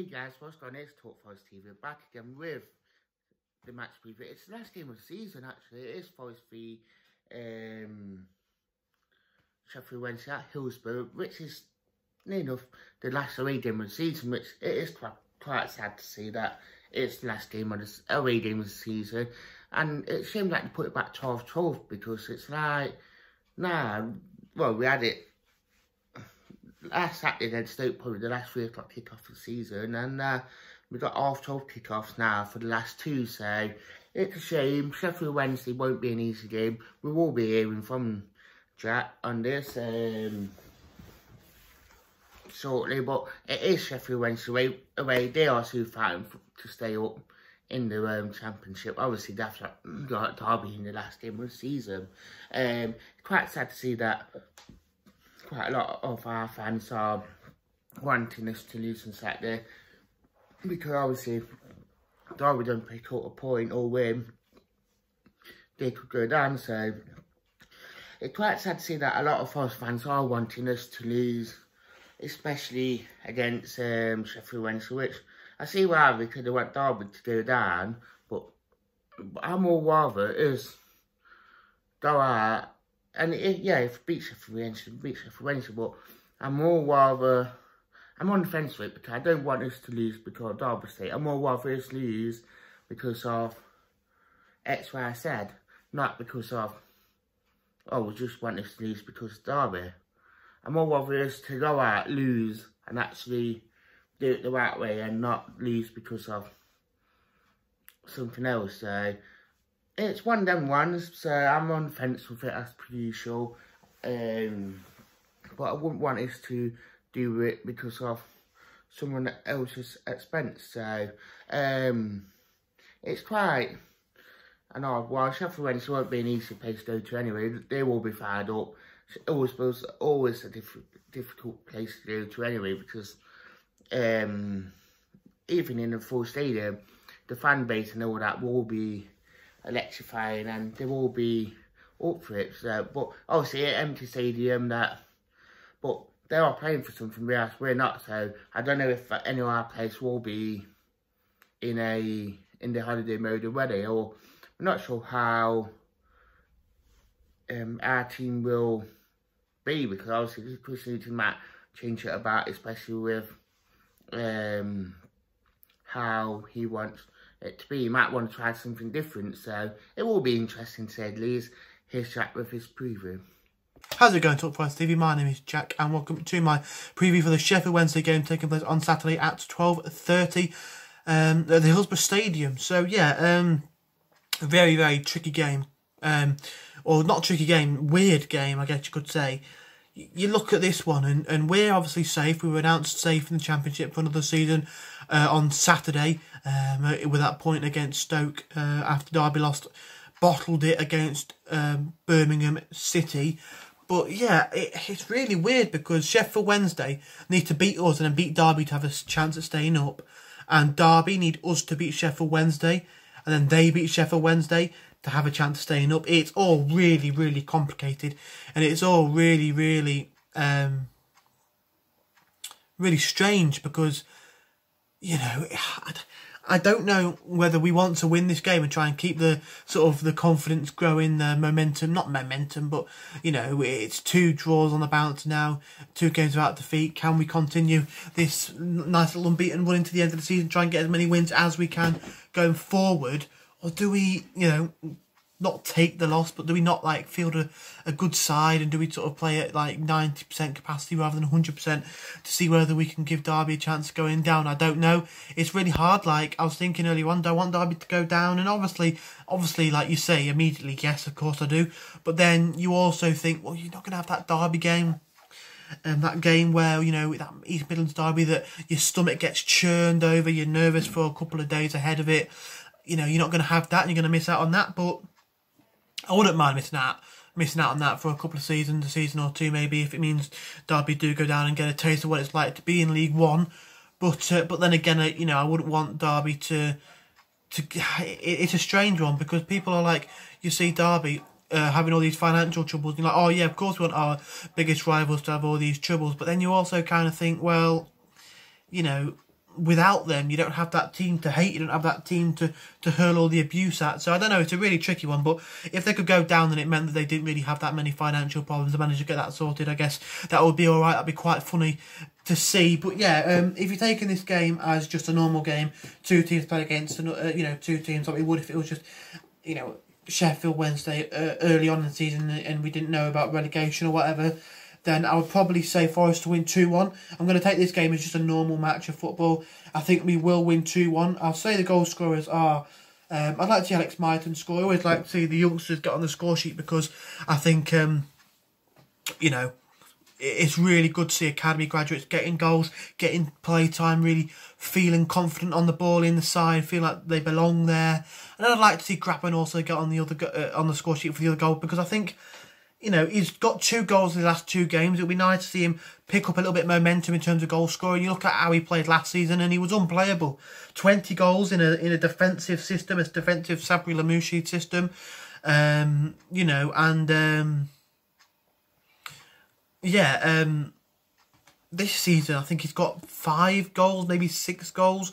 Hey guys, what's going on? It's Talk Forest TV, back again with the match preview. It's the last game of the season actually. It is Forest v Sheffield Wednesday at Hillsborough, which is near enough the last away game of the season, which it is quite sad to see that it's the last game of the away game of the season. And it seemed like they put it back 12-12 because it's like, well, we had it last Saturday against Stoke, probably the last 3 o'clock kick-off of the season, and we've got half 12 kick-offs now for the last 2, so it's a shame. Sheffield Wednesday won't be an easy game. We will be hearing from Jack on this shortly, but it is Sheffield Wednesday away. They are still fighting to stay up in the Championship. Obviously, they have got Derby in the last game of the season. It's quite sad to see that quite a lot of our fans are wanting us to lose on Saturday, because obviously Derby don't pick up a point or win, they could go down. So it's quite sad to see that a lot of Forest fans are wanting us to lose, especially against Sheffield Wednesday, which I see why they could have want Derby to go down, but I'm all rather is go out. And if it beats Sheffield Wednesday, but I'm on the fence with it because I don't want us to lose because of Derby State. I'm more rather us lose because of X, Y, Z, not because of, we just want us to lose because of Derby. I'm more rather us to go out, lose, and actually do it the right way and not lose because of something else. So it's one of them ones, so I'm on the fence with it as per usual. But I wouldn't want us to do it because of someone else's expense. So it's quite an odd one. Sheffield Wednesday won't be an easy place to go to anyway. They will be fired up. It's always a difficult place to go to anyway, because even in a full stadium, the fan base and all that will be electrifying, and they will be up for it. So, but obviously an empty stadium, but they are playing for something, whereas we're not. So I don't know if any of our players will be in the holiday mode already, or I'm not sure how our team will be, because obviously Chris Newton might change it about, especially with how he wants it to be. You might want to try something different, so it will be interesting to say the least. Here's Jack with his preview. How's it going, Talk Forest TV? My name is Jack, and welcome to my preview for the Sheffield Wednesday game taking place on Saturday at 12:30 at the Hillsborough Stadium. So yeah, a very, very tricky game, or not tricky game, weird game, I guess you could say. You look at this one, and we're obviously safe. We were announced safe in the Championship for another season on Saturday with that point against Stoke after Derby bottled it against Birmingham City. But yeah, it's really weird because Sheffield Wednesday need to beat us and then beat Derby to have a chance at staying up, and Derby need us to beat Sheffield Wednesday, and then they beat Sheffield Wednesday to have a chance of staying up. It's all really, really complicated, and it's all really, really, really strange because, you know, I don't know whether we want to win this game and try and keep the sort of the confidence growing, the momentum, not momentum, but, you know, it's 2 draws on the bounce now, 2 games without defeat. Can we continue this nice little unbeaten run into the end of the season, try and get as many wins as we can going forward? Or do we, you know, not take the loss, but do we not, like, field a good side, and do we sort of play at, like, 90% capacity rather than 100% to see whether we can give Derby a chance of going down? I don't know. It's really hard. Like, I was thinking earlier on, do I want Derby to go down? And obviously, like you say, immediately, yes, of course I do. But then you also think, well, you're not going to have that Derby game. That game where, you know, that East Midlands Derby, that your stomach gets churned over, you're nervous for a couple of days ahead of it. You know, you're not going to have that, and you're going to miss out on that. But I wouldn't mind missing out on that for a couple of seasons, a season or 2 maybe, if it means Derby do go down and get a taste of what it's like to be in League One. But then again, you know, I wouldn't want Derby to. It's a strange one because people are like, you see Derby having all these financial troubles, and you're like, oh yeah, of course we want our biggest rivals to have all these troubles. But then you also kind of think, well, you know, without them, you don't have that team to hate, you don't have that team to hurl all the abuse at. So I don't know, it's a really tricky one, but if they could go down and it meant that they didn't really have that many financial problems, they managed to get that sorted, I guess that would be alright. That'd be quite funny to see. But yeah, if you're taking this game as just a normal game, two teams playing against, two teams like we would if it was just, Sheffield Wednesday early on in the season and we didn't know about relegation or whatever, then I would probably say Forest to win 2-1. I'm going to take this game as just a normal match of football. I think we will win 2-1. I'll say the goal scorers are... I'd like to see Alex Myton score. I always like to see the youngsters get on the score sheet because I think, it's really good to see academy graduates getting goals, getting play time, really feeling confident on the ball in the side, feel like they belong there. And I'd like to see Grappan also get on the score sheet for the other goal because I think... he's got 2 goals in the last 2 games. It'll be nice to see him pick up a little bit of momentum in terms of goal scoring. You look at how he played last season and he was unplayable. 20 goals in a defensive system, a defensive Sabri Lamouchi system. This season I think he's got 5 goals, maybe 6 goals.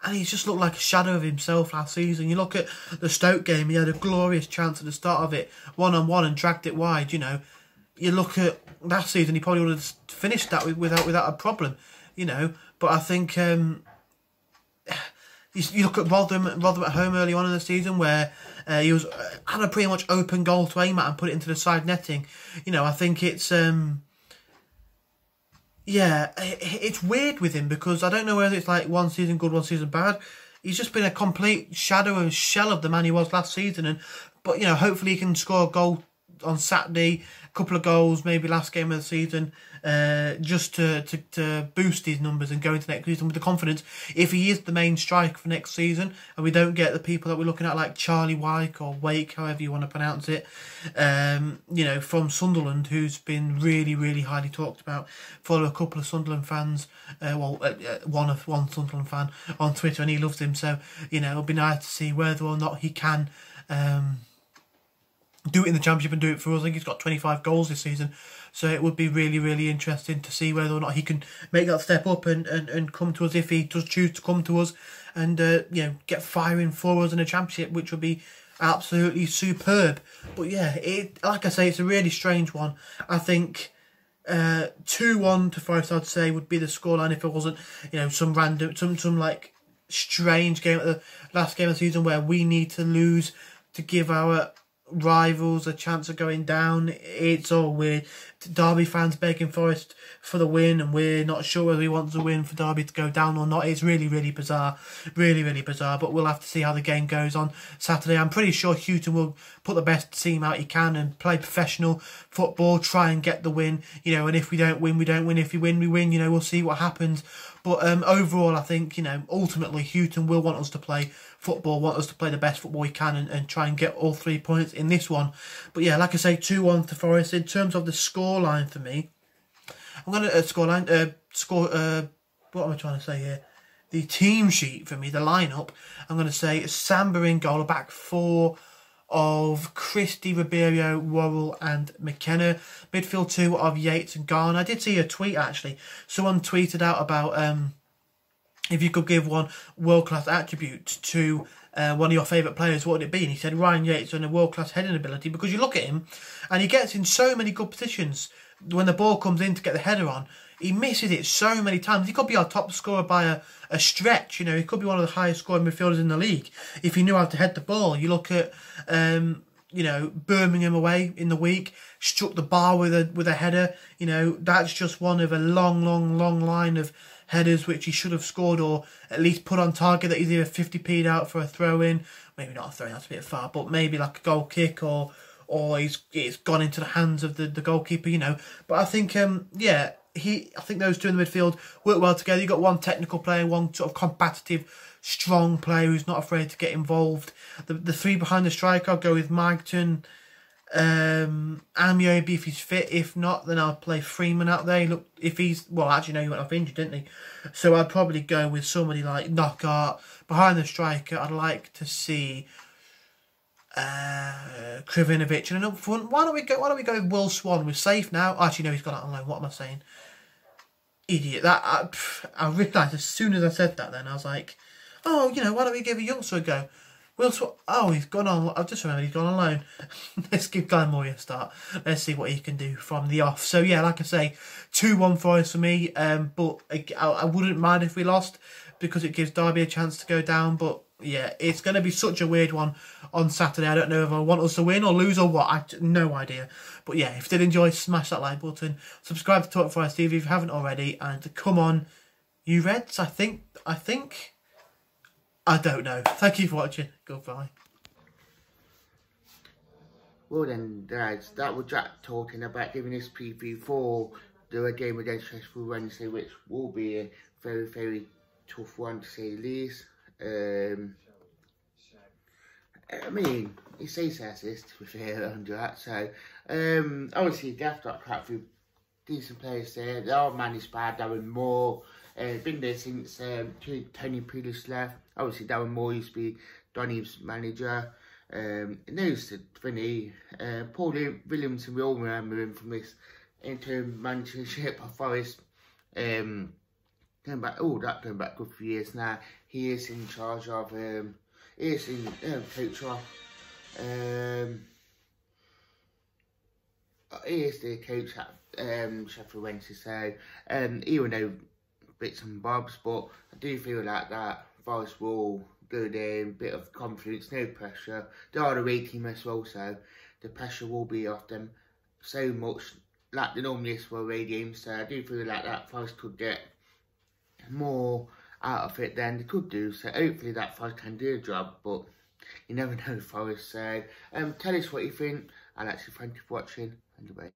And he's just looked like a shadow of himself last season. You look at the Stoke game, he had a glorious chance at the start of it, 1-on-1 and dragged it wide, You look at last season, he probably would have finished that without a problem, But I think you look at Rotherham at home early on in the season where he had a pretty much open goal to aim at and put it into the side netting. I think it's... it's weird with him because I don't know whether it's like one season good, one season bad. He's just been a complete shadow and shell of the man he was last season. But hopefully he can score a goal on Saturday, a couple of goals, maybe last game of the season, just to boost his numbers and go into next season with the confidence. If he is the main striker for next season, and we don't get the people that we're looking at like Charlie Wyke or Wake, however you want to pronounce it, from Sunderland, who's been really, really highly talked about. Follow a couple of Sunderland fans, one Sunderland fan on Twitter, and he loves him. So it'll be nice to see whether or not he can do it in the Championship and do it for us. I think he's got 25 goals this season, so it would be really, really interesting to see whether or not he can make that step up and come to us if he does choose to come to us and get firing for us in a Championship, which would be absolutely superb. But yeah, like I say, it's a really strange one. I think 2-1 to Forest, I'd say, would be the scoreline if it wasn't some random, some like strange game at the last game of the season where we need to lose to give our rivals a chance of going down. It's all weird. Derby fans begging Forest for the win, and we're not sure whether we want to win for Derby to go down or not. It's really, really bizarre. Really, really bizarre. But we'll have to see how the game goes on Saturday. I'm pretty sure Houghton will put the best team out he can and play professional football, try and get the win. And if we don't win, we don't win. If we win, we win. We'll see what happens. But overall, I think, ultimately Houghton will want us to play football, want us to play the best football we can and try and get all 3 points in this one. But yeah, like I say, 2-1 to Forest. In terms of the scoreline for me, I'm going to what am I trying to say here? The team sheet for me, the lineup, I'm going to say Samba in goal, a back 4 of Christie, Ribeiro, Worrell and McKenna. Midfield 2 of Yates and Garner. I did see a tweet actually. Someone tweeted out about if you could give one world-class attribute to one of your favourite players, what would it be? And he said Ryan Yates on a world-class heading ability, because you look at him and he gets in so many good positions. When the ball comes in to get the header on, he misses it so many times. He could be our top scorer by a stretch. He could be one of the highest scoring midfielders in the league if he knew how to head the ball. You look at Birmingham away in the week, struck the bar with a header. That's just one of a long line of headers which he should have scored, or at least put on target, that he's either 50p'd out for a throw-in, maybe not a throw-in, that's a bit far, but maybe like a goal kick, or it's gone into the hands of the goalkeeper, But I think, I think those two in the midfield work well together. You've got one technical player, one sort of competitive, strong player who's not afraid to get involved. The 3 behind the striker, I'll go with Magton, Amiobi if he's fit. If not, then I'll play Freeman out there. Look, if he's... Well, actually, no, he went off injured, didn't he? So I'd probably go with somebody like Knockaert. Behind the striker, I'd like to see Krivinovic. And up front, why don't we go with Will Swan? We're safe now. Actually, no, he's gone out on loan. What am I saying? idiot. I realised as soon as I said that, then I was like, oh, you know, why don't we give a youngster a go? Oh, he's gone on. I've just remembered he's gone on loan. Let's give Glenn Moore a start. Let's see what he can do from the off. So yeah, like I say, 2-1 for us for me. But I wouldn't mind if we lost, because it gives Derby a chance to go down. But yeah, it's going to be such a weird one on Saturday. I don't know if I want us to win or lose or what. I have no idea. But yeah, if you did enjoy, smash that like button. Subscribe to Talk Forest TV if you haven't already. And come on, you Reds. I think. I don't know. Thank you for watching. Goodbye. Well then, guys, that was Jack talking about giving this preview for the game against Sheffield Wednesday, which will be a very, very tough one to say the least. I mean, he says this, to be fair, under that, so obviously they have got quite a few decent players there. They are managed by Darren Moore. Been there since Tony Pulis left. Obviously, Darren Moore used to be Donny's manager. News to Vinny. Paul Williamson, we all remember him from this interim managership of Forest. Going back a good few years now. He is in charge of, he is in coach of, he is the coach at Sheffield Wednesday, so even though bits and bobs, but I do feel like that Forest will go there, bit of confidence, no pressure. They are the away team as well, so the pressure will be off them so much like they normally is for away games, so I do feel like that Forest could get more out of it than they could do, so hopefully that Forest can do a job, but you never know Forest, so tell us what you think. I'll actually thank you for watching, and goodbye.